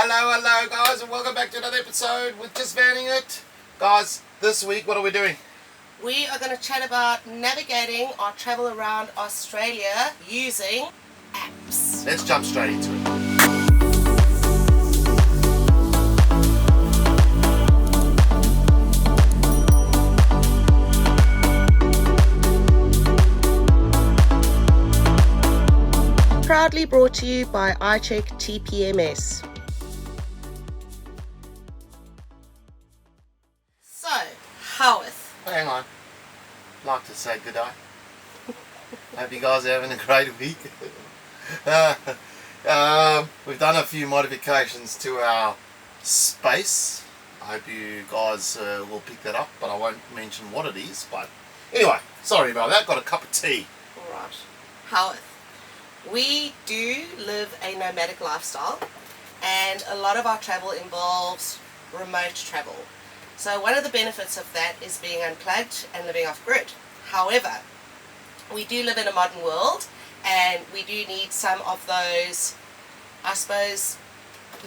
Hello guys, and welcome back to another episode with Just Vanning It. Guys, this week what are we doing? We are going to chat about navigating our travel around Australia using apps. Let's jump straight into it. Proudly brought to you by ICHECK TPMS. So, Howith. Hang on. I'd like to say good day. Hope you guys are having a great week. We've done a few modifications to our space. I hope you guys will pick that up, but I won't mention what it is. But anyway, sorry about that. Got a cup of tea. Alright. Howith. We do live a nomadic lifestyle, and a lot of our travel involves remote travel. So one of the benefits of that is being unplugged and living off grid. However, we do live in a modern world, and we do need some of those, I suppose,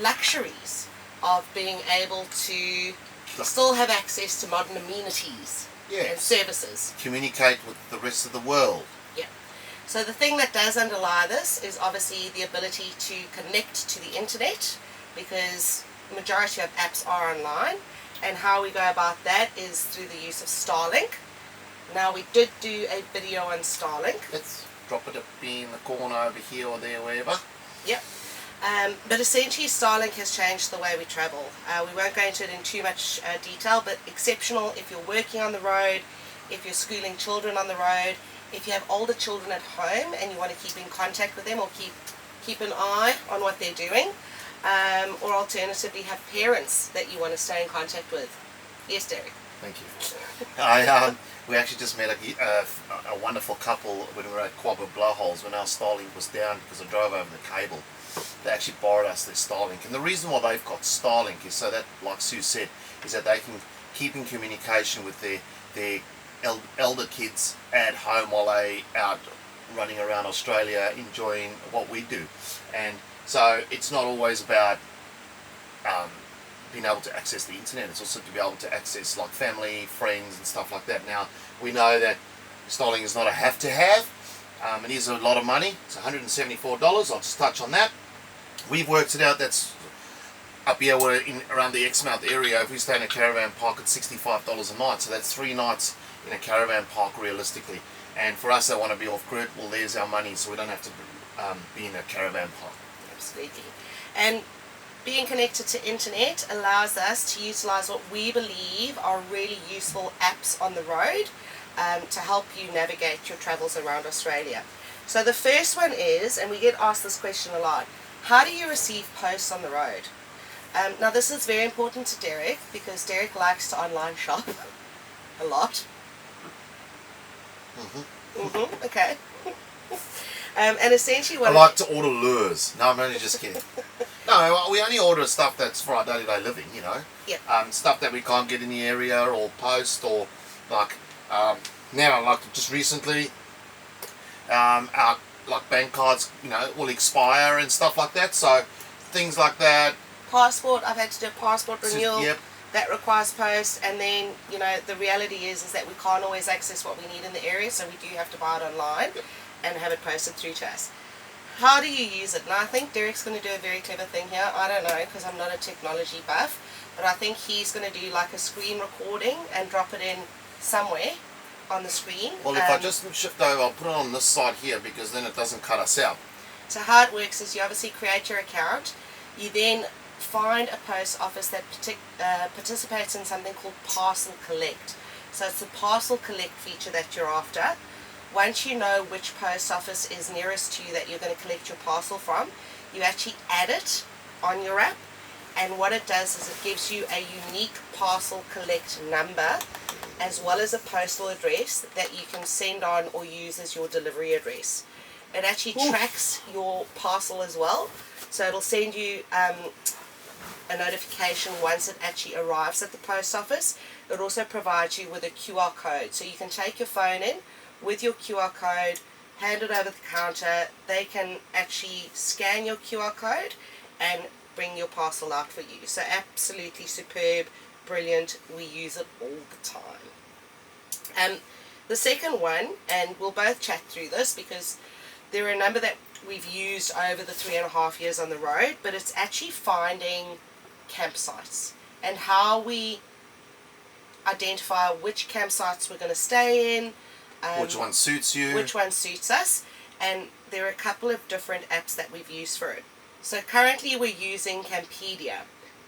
luxuries of being able to still have access to modern amenities and services. Communicate with the rest of the world. Yeah. So the thing that does underlie this is obviously the ability to connect to the internet, because the majority of apps are online, and how we go about that is through the use of Starlink. Now, we did do a video on Starlink. Let's drop it up in the corner over here or there, wherever. Yep. But essentially Starlink has changed the way we travel. We won't go into it in too much detail, but exceptional if you're working on the road, if you're schooling children on the road, if you have older children at home and you want to keep in contact with them or keep an eye on what they're doing, or alternatively have parents that you want to stay in contact with. Yes, Derek? Thank you. We actually just met a wonderful couple when we were at Quabba Blowholes when our Starlink was down because I drove over the cable. They actually borrowed us their Starlink, and the reason why they've got Starlink is so that, like Sue said, is that they can keep in communication with their elder kids at home while they out running around Australia enjoying what we do. And so it's not always about being able to access the internet, it's also to be able to access like family, friends and stuff like that. Now we know that Starlink is not a have to have, it is a lot of money. It's $174. I'll just touch on that. We've worked it out, that's up here, we're in around the Exmouth area. If we stay in a caravan park, it's $65 a night, so that's 3 nights in a caravan park realistically. And for us that want to be off grid, well, there's our money, so we don't have to be in a caravan park. Absolutely. And being connected to internet allows us to utilize what we believe are really useful apps on the road to help you navigate your travels around Australia. So the first one is, and we get asked this question a lot, how do you receive posts on the road? Now this is very important to Derek, because Derek likes to online shop a lot. Okay. And essentially what I like to order lures. No, I'm only just kidding. No, we only order stuff that's for our day-to-day living, you know. Yeah. Stuff that we can't get in the area or post, or like now, like just recently, our like bank cards, you know, will expire and stuff like that. So things like that. Passport. I've had to do a passport renewal. Yep. That requires post, and then, you know, the reality is that we can't always access what we need in the area, so we do have to buy it online and have it posted through to us. How do you use it? Now, I think Derek's going to do a very clever thing here. I don't know, because I'm not a technology buff, but I think he's going to do like a screen recording and drop it in somewhere on the screen. Well, if I just shift over, I'll put it on this side here, because then it doesn't cut us out. So how it works is you obviously create your account. You then find a post office that participates in something called Parcel Collect. So it's the Parcel Collect feature that you're after. Once you know which post office is nearest to you that you're going to collect your parcel from, you actually add it on your app, and what it does is it gives you a unique Parcel Collect number as well as a postal address that you can send on or use as your delivery address. It actually tracks your parcel as well, so it'll send you a notification once it actually arrives at the post office. It also provides you with a QR code, so you can take your phone in with your QR code, hand it over the counter. They can actually scan your QR code and bring your parcel out for you. So absolutely superb, brilliant. We use it all the time. The second one, and we'll both chat through this because there are a number that we've used over the 3.5 years on the road, but it's actually finding campsites and how we identify which campsites we're going to stay in, which one suits you, which one suits us, and there are a couple of different apps that we've used for it. So currently we're using Campedia.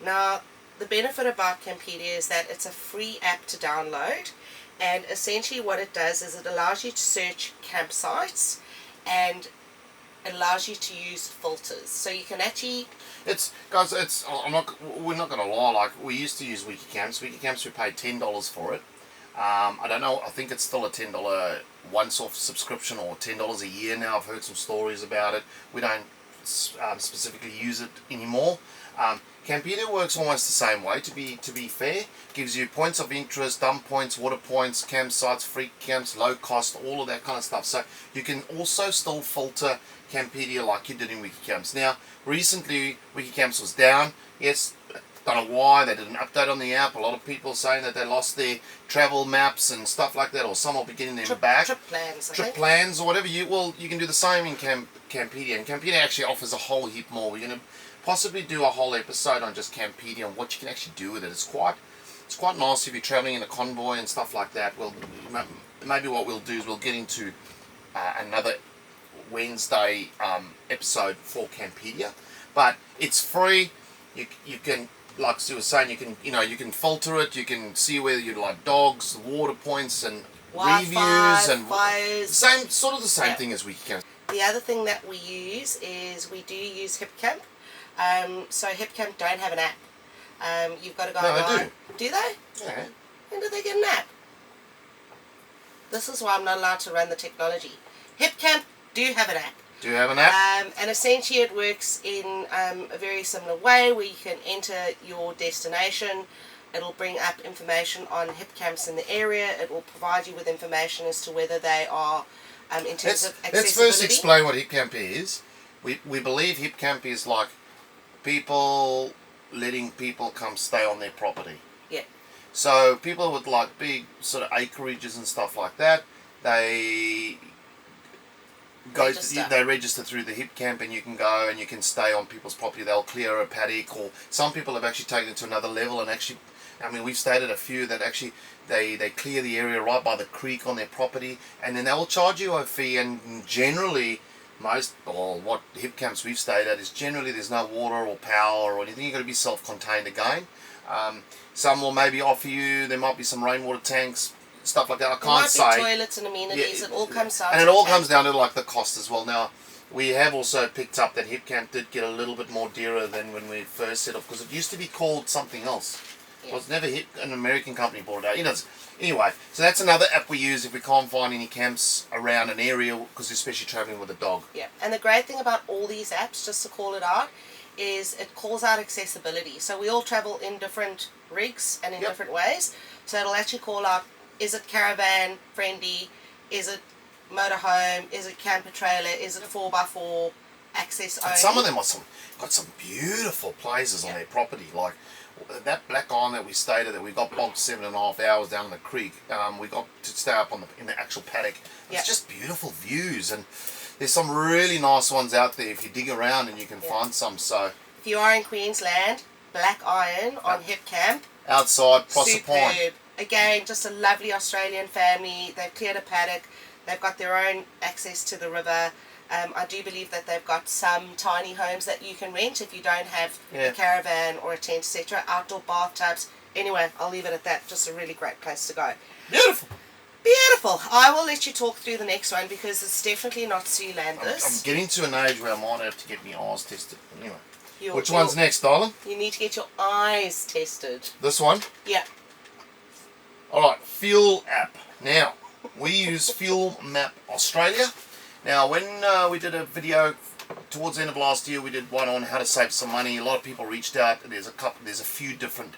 Now the benefit about Campedia is that it's a free app to download, and essentially what it does is it allows you to search campsites and allows you to use filters. So you can actually... we're not going to lie, like we used to use Wikicamps. Wikicamps, we paid $10 for it. I don't know, I think it's still a $10 once-off subscription or $10 a year now. I've heard some stories about it. We don't specifically use it anymore. Campedia works almost the same way, to be fair. Gives you points of interest, dump points, water points, campsites, free camps, low cost, all of that kind of stuff. So you can also still filter Campedia like you did in Wikicamps. Now, recently Wikicamps was down. Yes, don't know why. They did an update on the app. A lot of people saying that they lost their travel maps and stuff like that, or some will be getting them back. Trip plans, Trip plans or whatever. You can do the same in Campedia. And Campedia actually offers a whole heap more. We're going to possibly do a whole episode on just Campedia and what you can actually do with it. It's quite nice if you're traveling in a convoy and stuff like that. Well, maybe what we'll do is we'll get into another Wednesday episode for Campedia, but it's free. You can, like Sue was saying, you can filter it. You can see whether you like dogs, water points, and Wi-Fi, reviews, and fires. the same thing as Wikicamp. The other thing that we use is we do use Hipcamp. So Hipcamp don't have an app. You've got to go online. They do. Do they? Yeah. When do they get an app? This is why I'm not allowed to run the technology. Hipcamp do have an app. Do you have an app? And essentially it works in a very similar way where you can enter your destination. It'll bring up information on Hipcamps in the area. It will provide you with information as to whether they are in terms of accessibility. Let's first explain what Hipcamp is. We believe Hipcamp is like people letting people come stay on their property. Yeah. So people with like big sort of acreages and stuff like that, they register through the Hipcamp, and you can go and you can stay on people's property. They'll clear a paddock, or some people have actually taken it to another level and actually, I mean, we've stayed at a few that actually they clear the area right by the creek on their property, and then they will charge you a fee. And generally what Hipcamps we've stayed at is generally there's no water or power or anything. You've got to be self-contained again. Some will maybe offer you, there might be some rainwater tanks, stuff like that. I can't say. There might be toilets and amenities. Yeah, it all comes down. And it all comes down to like the cost as well. Now, we have also picked up that Hipcamp did get a little bit more dearer than when we first set off, because it used to be called something else. Yeah. It was never an American company bought it out. Anyway, so that's another app we use if we can't find any camps around an area, because especially traveling with a dog. Yeah, and the great thing about all these apps, just to call it out, is it calls out accessibility. So we all travel in different rigs and in different ways. So it'll actually call out, is it caravan friendly, is it motorhome, is it camper trailer, is it 4x4 access only. And some of them got some beautiful places on their property, like that Black Island that we stayed at, that we got bogged 7.5 hours down in the creek. We got to stay up in the actual paddock. It's just beautiful views, and there's some really nice ones out there if you dig around, and you can find some. So if you are in Queensland, Black Iron on Hipcamp, outside Proser Point. Again, just a lovely Australian family. They've cleared a paddock. They've got their own access to the river. I do believe that they've got some tiny homes that you can rent if you don't have a caravan or a tent, etc. Outdoor bathtubs. Anyway, I'll leave it at that. Just a really great place to go. Beautiful. Beautiful. I will let you talk through the next one because it's definitely not Sealanders. I'm getting to an age where I might have to get my eyes tested. Anyway, which one's next, darling? You need to get your eyes tested. This one? Yeah. Alright, Fuel app. Now, we use Fuelmapaustralia. Now, when we did a video towards the end of last year, we did one on how to save some money. A lot of people reached out. There's a few different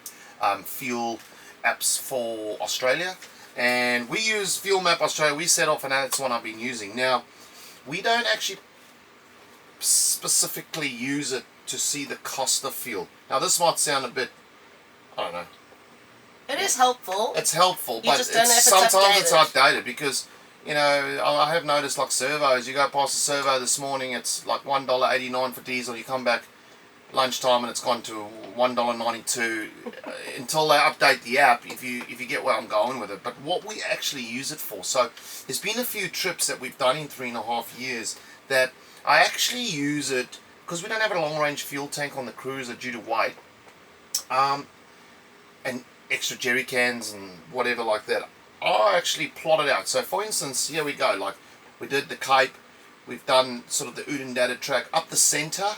fuel apps for Australia, and we use Fuelmapaustralia. We set off, and that's one I've been using. Now, we don't actually specifically use it to see the cost of fuel. Now this might sound a bit, I don't know. It is helpful. It's helpful, but just don't know if it's sometimes it's updated. outdated because, you know, I have noticed like servos, you go past a servo this morning, it's like $1.89 for diesel, you come back lunchtime and it's gone to $1.92 until they update the app, if you get where I'm going with it. But what we actually use it for, so there's been a few trips that we've done in 3.5 years that I actually use it because we don't have a long range fuel tank on the cruiser due to weight, and extra jerry cans and whatever like that. I actually plot it out. So for instance, here we go, like we did the Cape, we've done sort of the Oodendata track up the centre,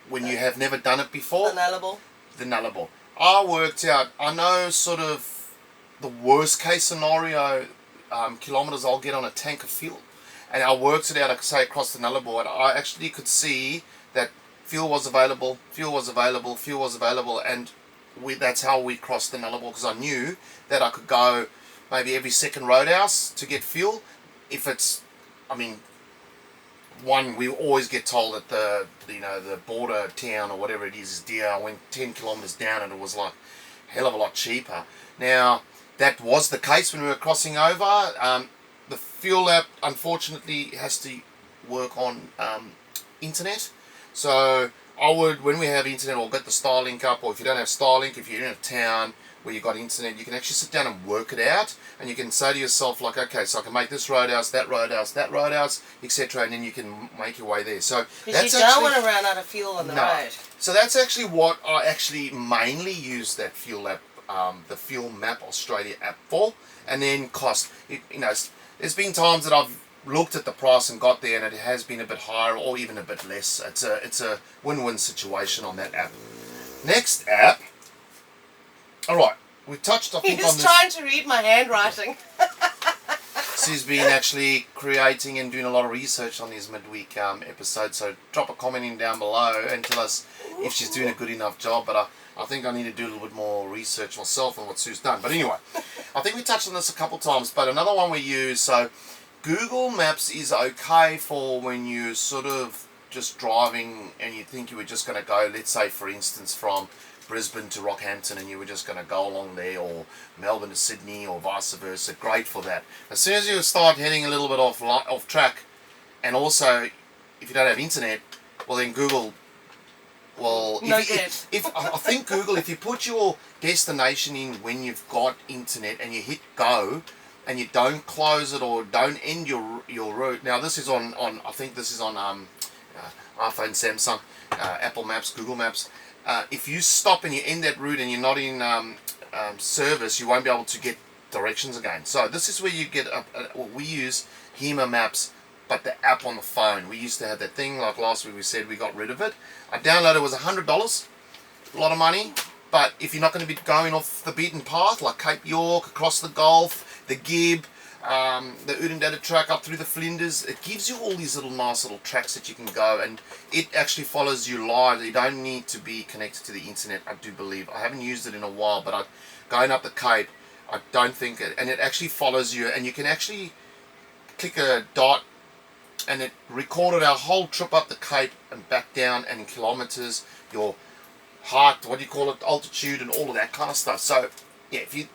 when you have never done it before. The Nullarbor. I worked out, I know sort of the worst case scenario kilometres I'll get on a tank of fuel. And I worked it out, I could say, across the Nullarbor, and I actually could see that fuel was available, and that's how we crossed the Nullarbor, because I knew that I could go maybe every second roadhouse to get fuel. If it's, I mean, one, we always get told that the border town or whatever it is dear. I went 10 kilometres down and it was like a hell of a lot cheaper. Now, that was the case when we were crossing over. The fuel app, unfortunately, has to work on internet. So I would, when we have internet, or get the Starlink up, or if you don't have Starlink, if you're in a town where you've got internet, you can actually sit down and work it out, and you can say to yourself, like, okay, so I can make this roadhouse, that roadhouse, etc., and then you can make your way there. So because you don't want to run out of fuel on the road. So that's actually what I actually mainly use that fuel app, the Fuelmapaustralia app for, and then cost. There's been times that I've looked at the price and got there and it has been a bit higher or even a bit less. It's a win-win situation on that app. Next app. Alright, we touched I think on this. He's trying to read my handwriting. She's been actually creating and doing a lot of research on these midweek episodes, so drop a comment in down below and tell us if she's doing a good enough job. But I think I need to do a little bit more research myself on what Sue's done. But anyway, I think we touched on this a couple times, but another one we use, so Google Maps is okay for when you're sort of just driving and you think you were just going to go, let's say for instance from Brisbane to Rockhampton, and you were just going to go along there, or Melbourne to Sydney, or vice versa. Great for that. As soon as you start heading a little bit off track, and also if you don't have internet, well then Google, well, I think Google, if you put your destination in when you've got internet and you hit go, and you don't close it or don't end your route. Now this is on I think this is on iPhone, Samsung, Apple Maps, Google Maps. If you stop and you end that route and you're not in service, you won't be able to get directions again. So this is where you get we use Hema Maps, but the app on the phone. We used to have that thing, like last week we said we got rid of it. I downloaded it, was $100, a lot of money. But if you're not going to be going off the beaten path, like Cape York, across the Gulf, the Gib, the Oodendata track up through the Flinders, it gives you all these little nice little tracks that you can go, and it actually follows you live. You don't need to be connected to the internet, I do believe. I haven't used it in a while, but going up the Cape, I don't think it, and it actually follows you, and you can actually click a dot and it recorded our whole trip up the Cape and back down, and in kilometers, your height, what do you call it, altitude, and all of that kind of stuff. So yeah, if you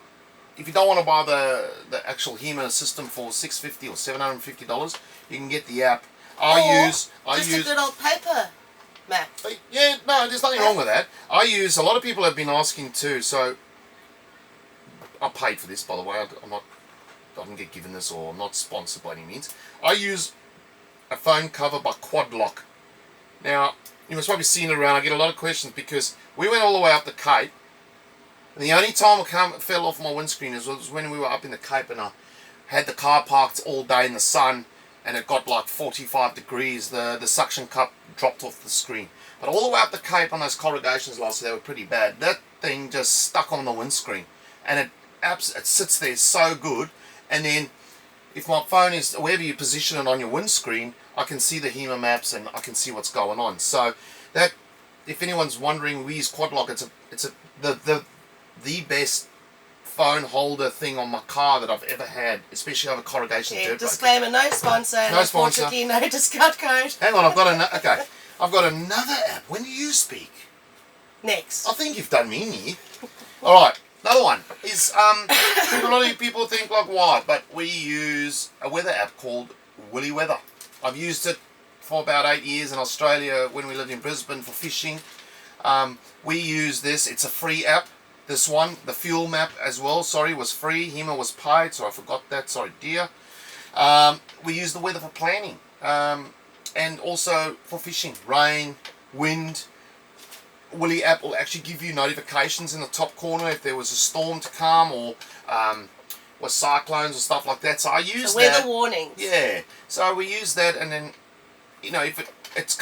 don't want to buy the actual Hema system for $650 or $750, you can get the app. I use a good old paper map. Yeah, no, there's nothing wrong with that. A lot of people have been asking too, so I paid for this, by the way. I didn't get given this, or I'm not sponsored by any means. I use a phone cover by Quadlock. Now, you must probably seen it around. I get a lot of questions because we went all the way up the Cape, and the only time it fell off my windscreen was when we were up in the Cape, and I had the car parked all day in the sun, and it got like 45 degrees. The suction cup dropped off the screen. But all the way up the Cape on those corrugations last year, they were pretty bad. That thing just stuck on the windscreen, and it sits there so good. And then if my phone is, wherever you position it on your windscreen, I can see the Hema Maps and I can see what's going on. So that, if anyone's wondering, we use Quadlock. It's the best phone holder thing on my car that I've ever had, especially over corrugation dirt. Disclaimer: no sponsor. No sponsor. Unfortunately, no discount code. Hang on, I've got okay. I've got another app. When do you speak? Next. I think you've done me. Alright, another one is, a lot of people think like, why? But we use a weather app called Willy Weather. I've used it for about 8 years in Australia when we lived in Brisbane for fishing. We use this. It's a free app. This one, the Fuel Map as well, sorry, was free. Hema was paid, so I forgot that. Sorry, dear. We use the weather for planning. And also for fishing. Rain, wind. Willy app will actually give you notifications in the top corner if there was a storm to come or cyclones or stuff like that. So I use the weather that. warnings. Yeah. So we use that, and then, you know, if it's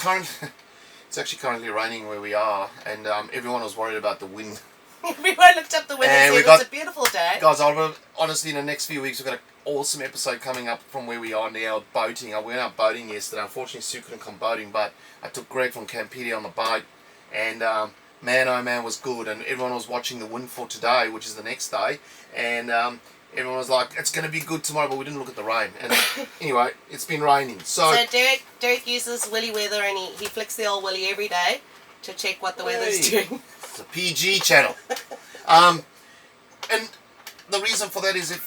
actually currently raining where we are, and everyone was worried about the wind. Everyone looked up the window and said it's a beautiful day. Guys, honestly, in the next few weeks, we've got an awesome episode coming up from where we are now, boating. I went out boating yesterday. Unfortunately, Sue couldn't come boating, but I took Greg from Campedia on the boat, and man, oh man, was good. And everyone was watching the wind for today, which is the next day, and everyone was like, it's going to be good tomorrow, but we didn't look at the rain. And anyway, it's been raining. So Derek uses Willy Weather, and he flicks the old Willy every day to check what the weather's doing. It's a PG channel. And the reason for that is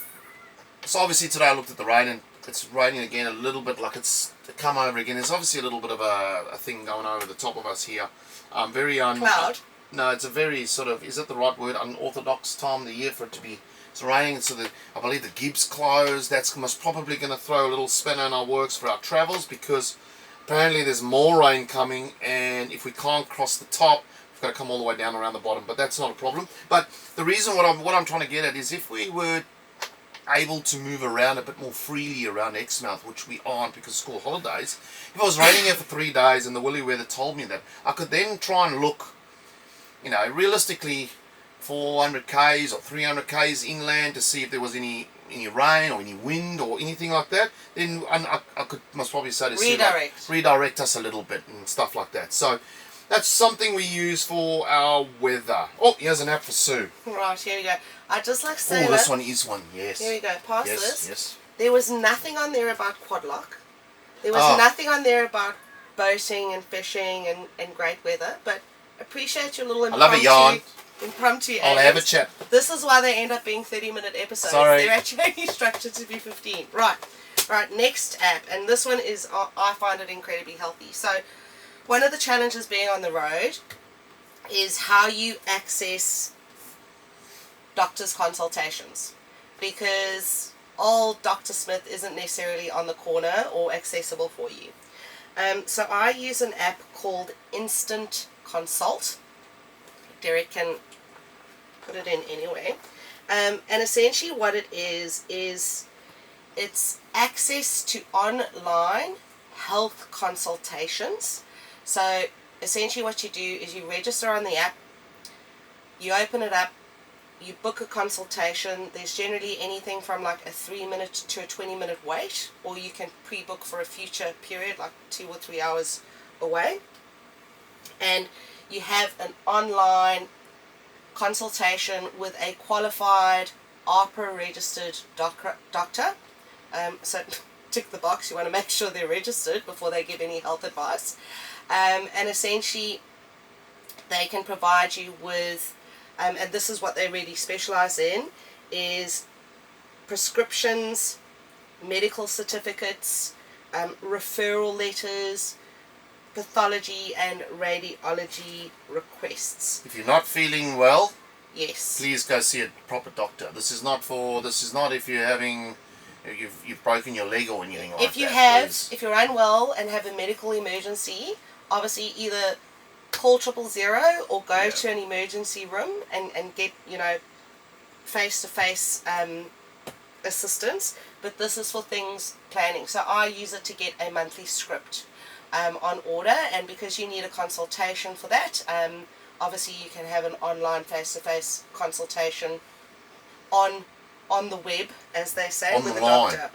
so obviously today I looked at the rain, and it's raining again a little bit, like it's come over again. There's obviously a little bit of a thing going over the top of us here. Cloud? No, it's a very sort of, is that the right word, unorthodox time of the year for it to be, it's raining, so I believe the Gibbs closed. That's most probably going to throw a little spanner in our works for our travels, because apparently there's more rain coming, and if we can't cross the top, we've got to come all the way down around the bottom, but that's not a problem. But the reason what I'm trying to get at is if we were able to move around a bit more freely around Exmouth, which we aren't because of school holidays, if it was raining here for 3 days and the Willy Weather told me that, I could then try and look, you know, realistically 400 k's or 300 k's inland to see if there was any rain or any wind or anything like that. Then I could most probably say to redirect us a little bit and stuff like that. So that's something we use for our weather. Oh, here's an app for Sue. Right, here we go. I'd just like to say that. Oh, this one is one, yes. Here we go. Pause this. Yes. There was nothing on there about quad lock. There was nothing on there about boating and fishing and great weather, but appreciate your little impromptu I'll have a chat. This is why they end up being 30-minute episodes. Sorry. They're actually structured to be 15. Right, next app, and this one is, I find it incredibly healthy. So one of the challenges being on the road is how you access doctor's consultations, because old Dr. Smith isn't necessarily on the corner or accessible for you. So I use an app called Instant Consult. Derek can put it in anyway. And essentially what it is it's access to online health consultations. So essentially what you do is you register on the app, you open it up, you book a consultation. There's generally anything from like a 3-minute to a 20-minute wait, or you can pre-book for a future period, like 2 or 3 hours away. And you have an online consultation with a qualified ARPA registered doctor. So tick the box, you want to make sure they're registered before they give any health advice. And essentially they can provide you with, and this is what they really specialize in, is prescriptions, medical certificates, referral letters, pathology and radiology requests. If you're not feeling well, yes, please go see a proper doctor. This is not if you're having, you've broken your leg or anything like that. If you're unwell and have a medical emergency, obviously either call 000 or go to an emergency room and get, face-to-face assistance. But this is for things planning. So I use it to get a monthly script on order, and because you need a consultation for that, obviously you can have an online face-to-face consultation on the web, as they say, with a doctor.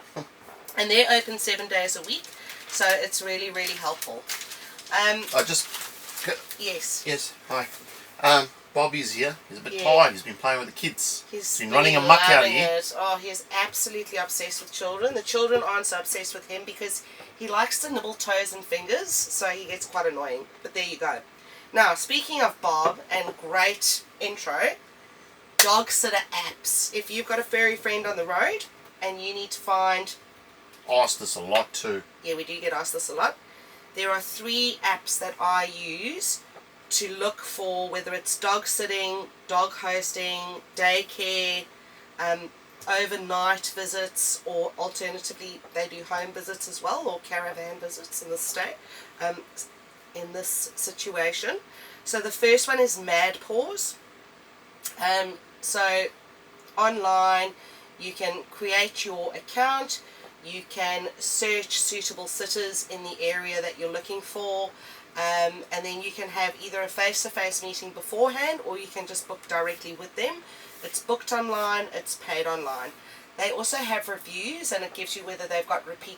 And they're open 7 days a week, so it's really, really helpful. Yes. Hi. Bobby's here. He's a bit tired. He's been playing with the kids. He's been running amok out here. Oh, he's absolutely obsessed with children. The children aren't so obsessed with him because He likes to nibble toes and fingers, so he gets quite annoying. But there you go. Now, speaking of Bob and great intro, dog sitter apps. If you've got a furry friend on the road and you need to find... Asked this a lot too. Yeah, we do get asked this a lot. There are 3 apps that I use to look for whether it's dog sitting, dog hosting, daycare, overnight visits, or alternatively they do home visits as well, or caravan visits in this state, in this situation. So the first one is Paws. So online you can create your account, you can search suitable sitters in the area that you're looking for, and then you can have either a face-to-face meeting beforehand, or you can just book directly with them. It's booked online, it's paid online. They also have reviews, and it gives you whether they've got repeat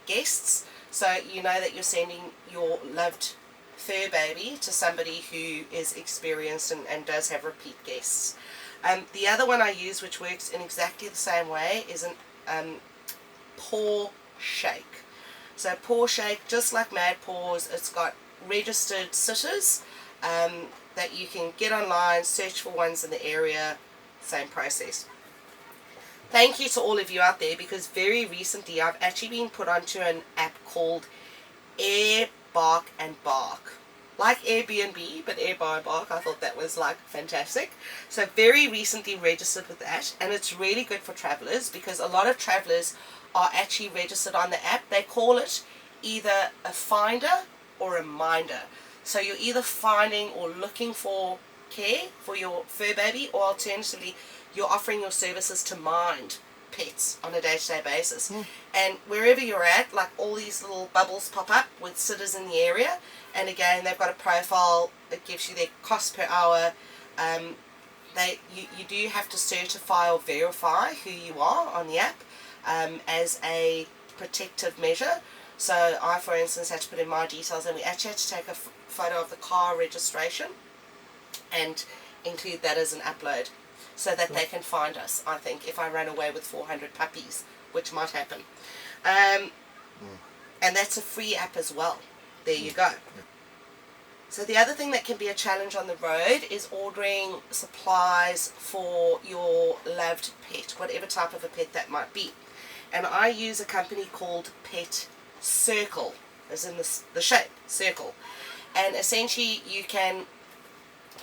guests, so you know that you're sending your loved fur baby to somebody who is experienced and does have repeat guests. The other one I use, which works in exactly the same way, is an Pawshake. So Pawshake, just like Paws, it's got registered sitters that you can get online, search for ones in the area, same process. Thank you to all of you out there, because very recently I've actually been put onto an app called Air, Bark and Bark. Like Airbnb, but Air, Bar and Bark. I thought that was like fantastic. So very recently registered with that, and it's really good for travellers, because a lot of travellers are actually registered on the app. They call it either a finder or a minder. So you're either finding or looking for care for your fur baby, or alternatively you're offering your services to mind pets on a day-to-day basis. And wherever you're at, like, all these little bubbles pop up with sitters in the area, and again they've got a profile. It gives you their cost per hour. You do have to certify or verify who you are on the app as a protective measure. So I, for instance, had to put in my details, and we actually had to take a photo of the car registration and include that as an upload, so that they can find us, I think, if I run away with 400 puppies, which might happen. And that's a free app as well. There you go. So the other thing that can be a challenge on the road is ordering supplies for your loved pet, whatever type of a pet that might be. And I use a company called Pet Circle, as in the shape, circle. And essentially you can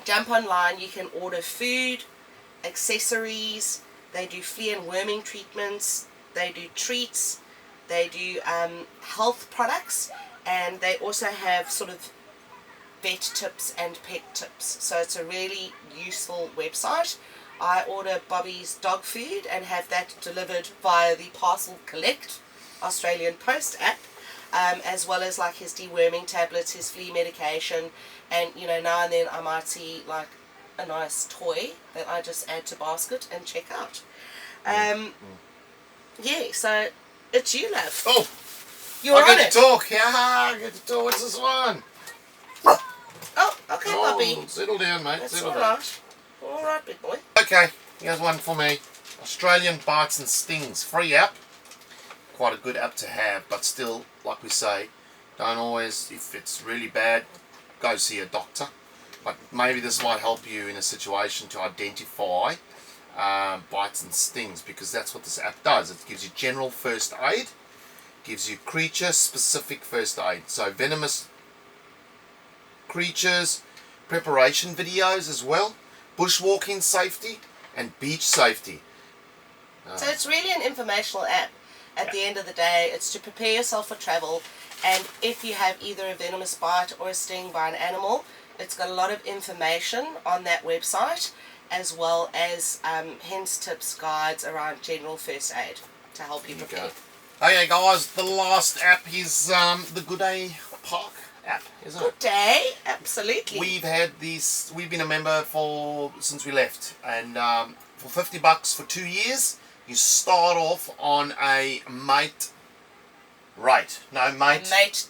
jump online, you can order food, accessories, they do flea and worming treatments, they do treats, they do health products, and they also have sort of vet tips and pet tips. So it's a really useful website. I order Bobby's dog food and have that delivered via the Parcel Collect Australian Post app, as well as like his deworming tablets, his flea medication, and you know, now and then I might see like a nice toy that I just add to basket and check out. Yeah, so it's you, love. Oh, you're on it. I get to talk. Yeah, I get to talk. What's this one? Oh, okay, Bobby. Settle down, mate. That's settle all down. right. All right, big boy. Okay, here's one for me. Australian Bites and Stings, free app. Quite a good app to have, but still, like we say, don't always, if it's really bad, go see a doctor. But maybe this might help you in a situation to identify bites and stings, because that's what this app does. It gives you general first aid, gives you creature-specific first aid. So venomous creatures, preparation videos as well, bushwalking safety, and beach safety. So it's really an informational app. At the end of the day, it's to prepare yourself for travel, and if you have either a venomous bite or a sting by an animal, it's got a lot of information on that website, as well as hints, tips, guides around general first aid to help you prepare. Okay guys, the last app is the Gday Park app, isn't it? Gday, absolutely. We've been a member since we left, and for $50 for 2 years, you start off on a mate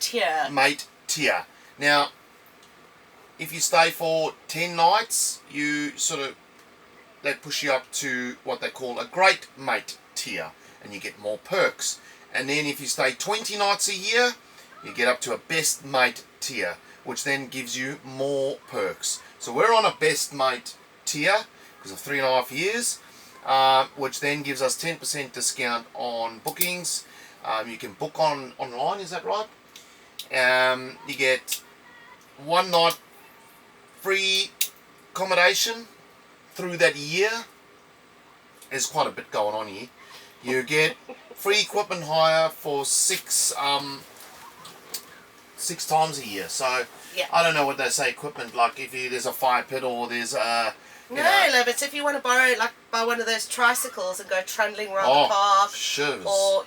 tier. Mate tier. Now, if you stay for 10 nights, they push you up to what they call a great mate tier, and you get more perks. And then if you stay 20 nights a year, you get up to a best mate tier, which then gives you more perks. So we're on a best mate tier because of 3.5 years, which then gives us 10% discount on bookings. You can book online, is that right? You get 1 night free accommodation through that year. There's quite a bit going on here. You get free equipment hire for 6 times a year. So Yeah. I don't know what they say equipment, like if there's a fire pit or there's a No, but if you want to buy one of those tricycles and go trundling around the park, shows. or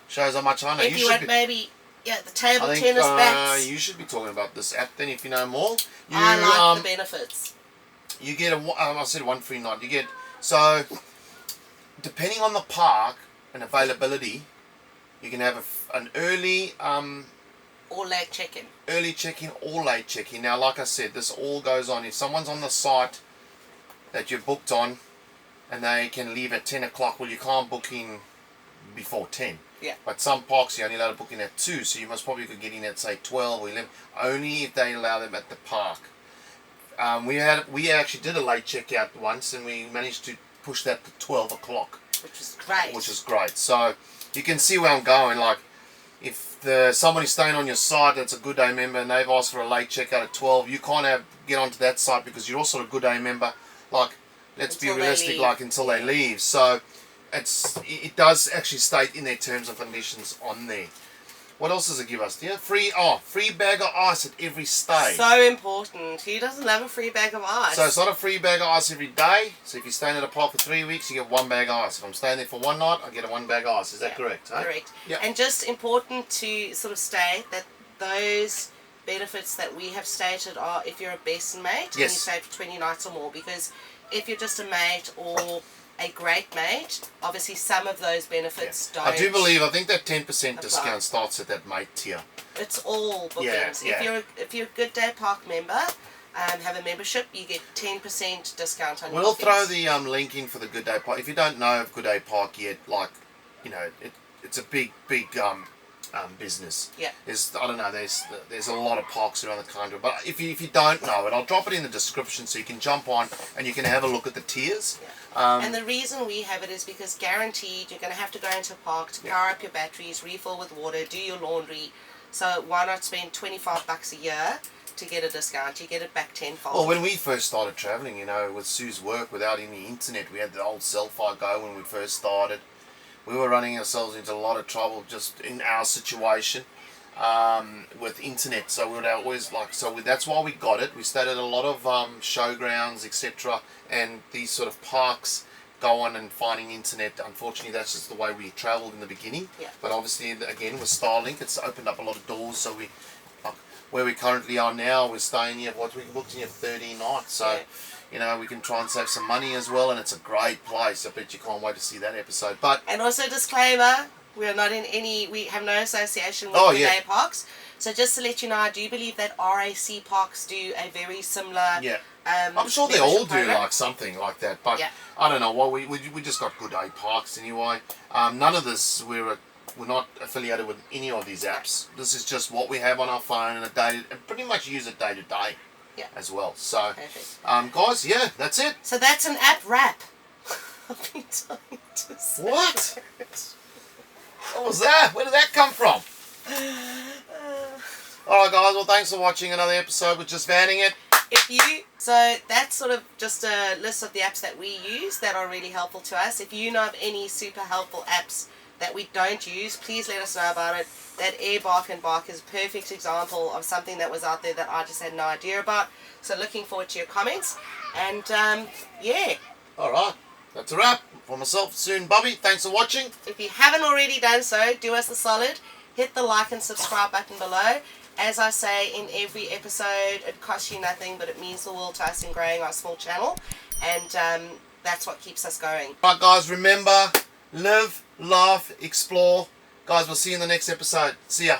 Shows how much I know. if you want maybe the table I think, tennis bats. you should be talking about this app then if you know more. I like the benefits. You get I said 1 free night. You get, so depending on the park and availability, you can have an early Or late check-in. early check-in or late check-in. Now, like I said, this all goes on. If someone's on the site that you're booked on and they can leave at 10 o'clock, well, you can't book in before 10. Yeah. But some parks you're only allowed to book in at 2, so you must probably could get in at, say, 12 or 11, only if they allow them at the park. We actually did a late checkout once, and we managed to push that to 12 o'clock. Which is great. Which is great. So you can see where I'm going. Like, if somebody's staying on your site that's a Good Day member and they've asked for a late checkout at 12, you can't get onto that site because you're also a Good Day member. Like, let's be realistic, like until they leave. So it does actually state in their terms and conditions on there. What else does it give us? Free bag of ice at every stay. So important. Who doesn't love a free bag of ice? So it's not a free bag of ice every day. So if you're staying at a park for 3 weeks, you get 1 bag of ice. If I'm staying there for 1 night, I get a 1 bag of ice. Is that correct? Huh? Correct. Yep. And just important to sort of state that those benefits that we have stated are if you're a best mate and you stay for 20 nights or more. Because if you're just a mate or a great mate, obviously some of those benefits don't. I think that 10% discount starts at that mate tier. It's all bookings. If you're a Good Day Park member, have a membership, you get 10% discount on your We'll bookings. throw the link in for the Good Day Park. If you don't know of Good Day Park yet, like, it's a big business. Yeah. There's a lot of parks around the country, but if you don't know it, I'll drop it in the description so you can jump on and you can have a look at the tiers. Yeah. And the reason we have it is because guaranteed you're going to have to go into a park to power up your batteries, refill with water, do your laundry. So why not spend $25 a year to get a discount? You get it back tenfold. Well, when we first started travelling, with Sue's work, without any internet, we had the old cell phone go when we first started. We were running ourselves into a lot of trouble just in our situation with internet. So we would always that's why we got it. We stayed at a lot of showgrounds, etc. And these sort of parks go on and finding internet. Unfortunately, that's just the way we travelled in the beginning. Yeah. But obviously, again, with Starlink, it's opened up a lot of doors. So where we currently are now, we're staying here. We booked in here 13 nights. So. We can try and save some money as well, and it's a great place. I bet you can't wait to see that episode. And also, disclaimer, we are not in we have no association with Good Day Parks. So just to let you know, I do believe that RAC Parks do a very similar I'm sure they all do program. something like that, but I don't know. Well, we just got Good Day Parks anyway. None of this, we're not affiliated with any of these apps. This is just what we have on our phone and pretty much use it day to day. As well. So, guys, that's it. So that's an app wrap. I've been trying to say. What? What was that? Where did that come from? Alright guys, well thanks for watching another episode with Just Vanning It. So that's sort of just a list of the apps that we use that are really helpful to us. If you know of any super helpful apps that we don't use, please let us know about it. That Air Bark and Bark is a perfect example of something that was out there that I just had no idea about. So looking forward to your comments. And Alright, that's a wrap. For myself, Sue and Bobby, thanks for watching. If you haven't already done so, do us a solid. Hit the like and subscribe button below. As I say in every episode, it costs you nothing, but it means the world to us in growing our small channel. And that's what keeps us going. Alright guys, remember, live, laugh, explore. Guys, we'll see you in the next episode. See ya.